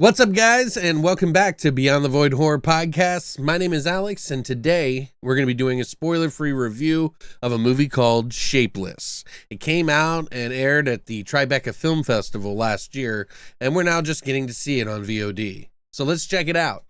What's up, guys, and welcome back to Beyond the Void Horror Podcast. My name is Alex, and today we're going to be doing a spoiler-free review of a movie called Shapeless. It came out and aired at the Tribeca Film Festival last year, and we're now just getting to see it on VOD. So let's check it out.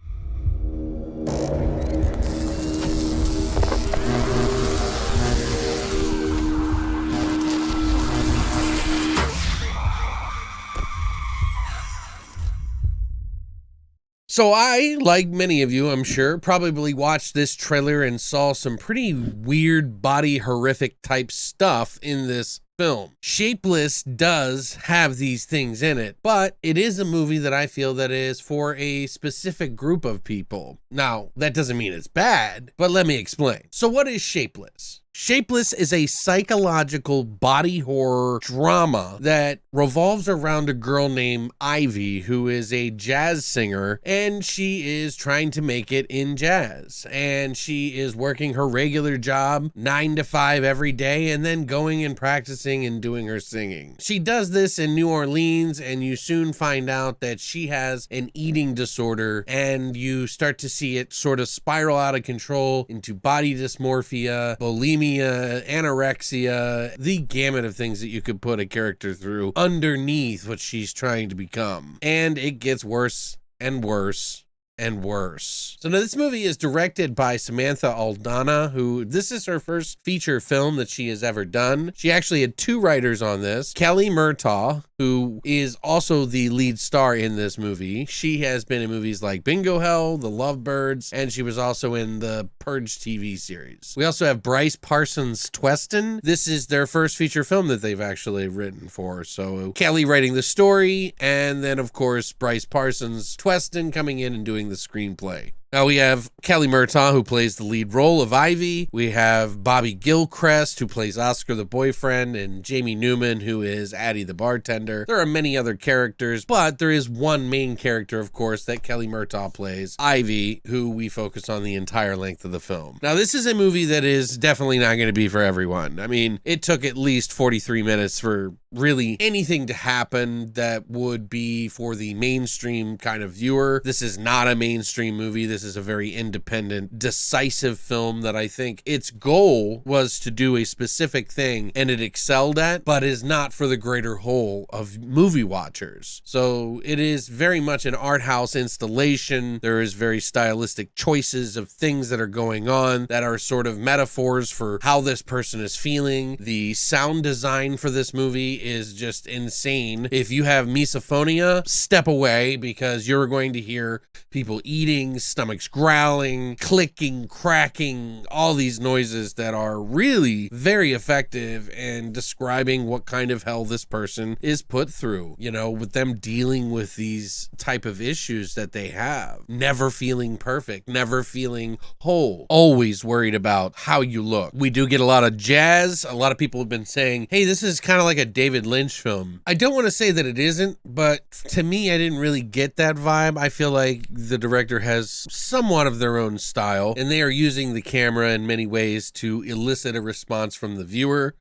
So I, like many of you, I'm sure, probably watched this trailer and saw some pretty weird body horrific type stuff in this film. Shapeless does have these things in it, but it is a movie that I feel that is for a specific group of people. Now, that doesn't mean it's bad, but let me explain. So what is Shapeless? Shapeless is a psychological body horror drama that revolves around a girl named Ivy, who is a jazz singer, and she is trying to make it in jazz. And she is working her regular job 9 to 5 every day and then going and practicing and doing her singing. She does this in New Orleans, and you soon find out that she has an eating disorder, and you start to see it sort of spiral out of control into body dysmorphia, bulimia, anorexia, the gamut of things that you could put a character through underneath what she's trying to become. And it gets worse and worse and worse. So now this movie is directed by Samantha Aldana, who this is her first feature film that she has ever done. She actually had 2 writers on this. Kelly Murtaugh, who is also the lead star in this movie. She has been in movies like Bingo Hell, The Lovebirds, and she was also in the Purge TV series. We also have Bryce Parsons-Twesten. This is their first feature film that they've actually written for. So Kelly writing the story, and then of course Bryce Parsons-Twesten coming in and doing the screenplay. Now we have Kelly Murtaugh, who plays the lead role of Ivy. We have Bobby Gilchrist, who plays Oscar the boyfriend, and Jamie Newman, who is Addie the bartender. There are many other characters, but there is one main character, of course, that Kelly Murtaugh plays, Ivy, who we focus on the entire length of the film. Now this is a movie that is definitely not going to be for everyone. I mean, it took at least 43 minutes for really anything to happen that would be for the mainstream kind of viewer. This is not a mainstream movie. This is a very independent, decisive film that I think its goal was to do a specific thing and it excelled at, but is not for the greater whole of movie watchers. So it is very much an art house installation. There is very stylistic choices of things that are going on that are sort of metaphors for how this person is feeling. The sound design for this movie is just insane. If you have misophonia, step away, because you're going to hear people eating, stomachs growling, clicking, cracking, all these noises that are really very effective in describing what kind of hell this person is put through, you know, with them dealing with these type of issues that they have. Never feeling perfect, never feeling whole, always worried about how you look. We do get a lot of jazz. A lot of people have been saying, hey, this is kind of like a David Lynch film. I don't want to say that it isn't, but to me, I didn't really get that vibe. I feel like the director has somewhat of their own style, and they are using the camera in many ways to elicit a response from the viewer,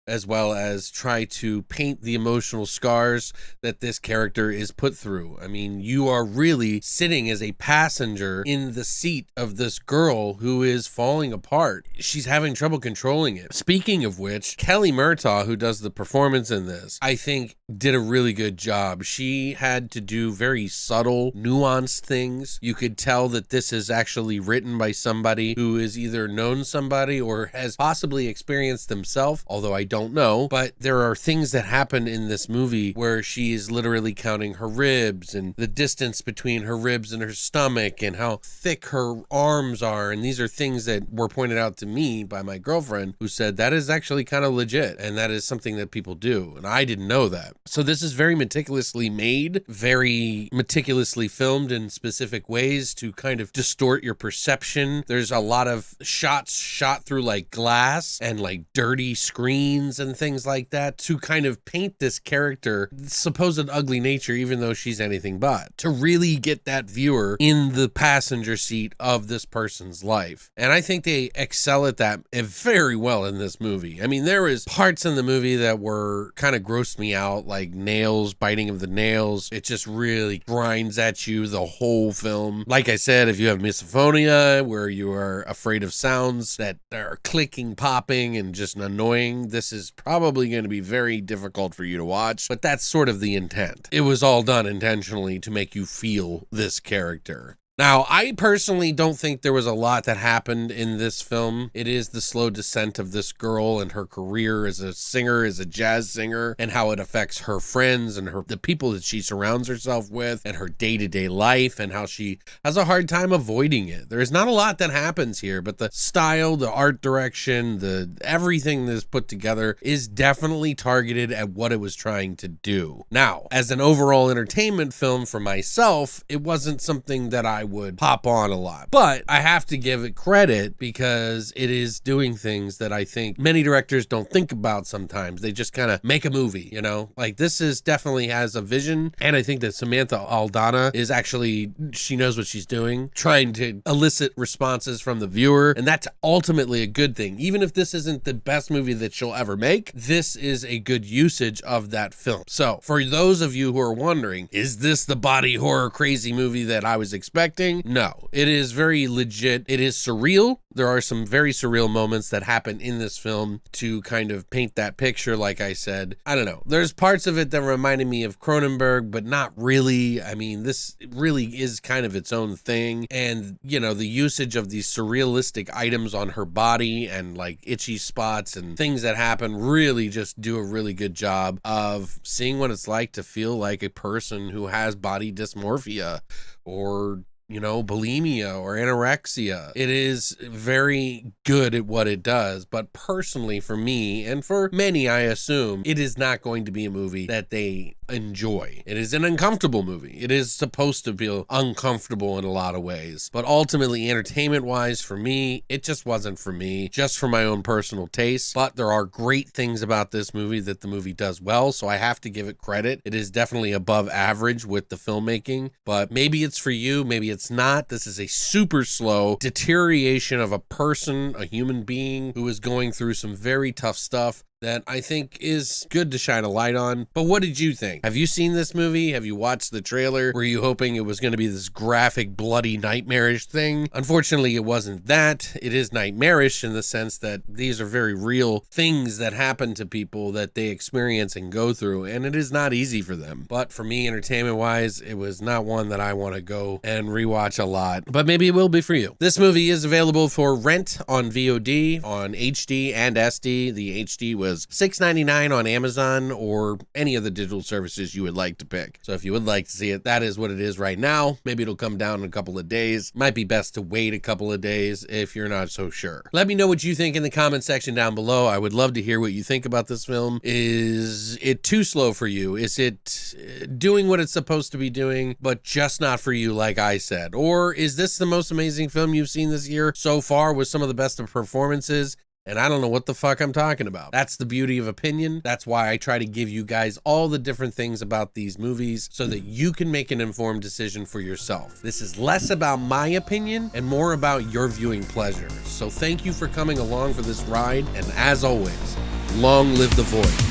as well as try to paint the emotional scars that this character is put through. I mean, you are really sitting as a passenger in the seat of this girl who is falling apart. She's having trouble controlling it. Speaking of which, Kelly Murtaugh, who does the performance in this, I think did a really good job. She had to do very subtle, nuanced things. You could tell that this is actually written by somebody who has either known somebody or has possibly experienced themselves, although I don't know, but there are things that happen in this movie where she is literally counting her ribs and the distance between her ribs and her stomach and how thick her arms are. And these are things that were pointed out to me by my girlfriend, who said that is actually kind of legit and that is something that people do. And I didn't know that. So this is very meticulously made, very meticulously filmed in specific ways to kind of distort your perception. There's a lot of shots shot through like glass and like dirty screens lines and things like that to kind of paint this character, supposed ugly nature, even though she's anything but, to really get that viewer in the passenger seat of this person's life. And I think they excel at that very well in this movie. I mean, there was parts in the movie that were kind of grossed me out, like nails, biting of the nails. It just really grinds at you the whole film. Like I said, if you have misophonia, where you are afraid of sounds that are clicking, popping, and just annoying, this is probably going to be very difficult for you to watch, but that's sort of the intent. It was all done intentionally to make you feel this character. Now, I personally don't think there was a lot that happened in this film. It is the slow descent of this girl and her career as a singer, as a jazz singer, and how it affects her friends and the people that she surrounds herself with, and her day-to-day life, and how she has a hard time avoiding it. There's not a lot that happens here, but the style, the art direction, everything that's put together is definitely targeted at what it was trying to do. Now, as an overall entertainment film for myself, it wasn't something that I would pop on a lot, but I have to give it credit because it is doing things that I think many directors don't think about sometimes. They just kind of make a movie, you know, like this is definitely has a vision. And I think that Samantha Aldana is actually, she knows what she's doing, trying to elicit responses from the viewer. And that's ultimately a good thing. Even if this isn't the best movie that she'll ever make, this is a good usage of that film. So for those of you who are wondering, is this the body horror crazy movie that I was expecting? No, it is very legit. It is surreal. There are some very surreal moments that happen in this film to kind of paint that picture, like I said. I don't know. There's parts of it that reminded me of Cronenberg, but not really. I mean, this really is kind of its own thing. And, you know, the usage of these surrealistic items on her body and like itchy spots and things that happen really just do a really good job of seeing what it's like to feel like a person who has body dysmorphia or, you know, bulimia or anorexia. It is very good at what it does, but personally for me, and for many I assume, it is not going to be a movie that they enjoy. It is an uncomfortable movie. It is supposed to feel uncomfortable in a lot of ways, but ultimately entertainment wise for me, it just wasn't for me, just for my own personal taste. But there are great things about this movie that the movie does well, so I have to give it credit. It is definitely above average with the filmmaking, but maybe it's for you, maybe it's not. This is a super slow deterioration of a person, a human being who is going through some very tough stuff that I think is good to shine a light on. But what did you think? Have you seen this movie? Have you watched the trailer? Were you hoping it was going to be this graphic, bloody, nightmarish thing? Unfortunately, it wasn't that. It is nightmarish in the sense that these are very real things that happen to people that they experience and go through, and it is not easy for them. But for me, entertainment-wise, it was not one that I want to go and rewatch a lot, but maybe it will be for you. This movie is available for rent on VOD, on HD and SD. The HD was $6.99 on Amazon or any of the digital services you would like to pick. So if you would like to see it, that is what it is right now. Maybe it'll come down in a couple of days. Might be best to wait a couple of days if you're not so sure. Let me know what you think in the comment section down below. I would love to hear what you think about this film. Is it too slow for you? Is it doing what it's supposed to be doing, but just not for you, like I said? Or is this the most amazing film you've seen this year so far with some of the best of performances? And I don't know what the fuck I'm talking about. That's the beauty of opinion. That's why I try to give you guys all the different things about these movies so that you can make an informed decision for yourself. This is less about my opinion and more about your viewing pleasure. So thank you for coming along for this ride. And as always, long live the void.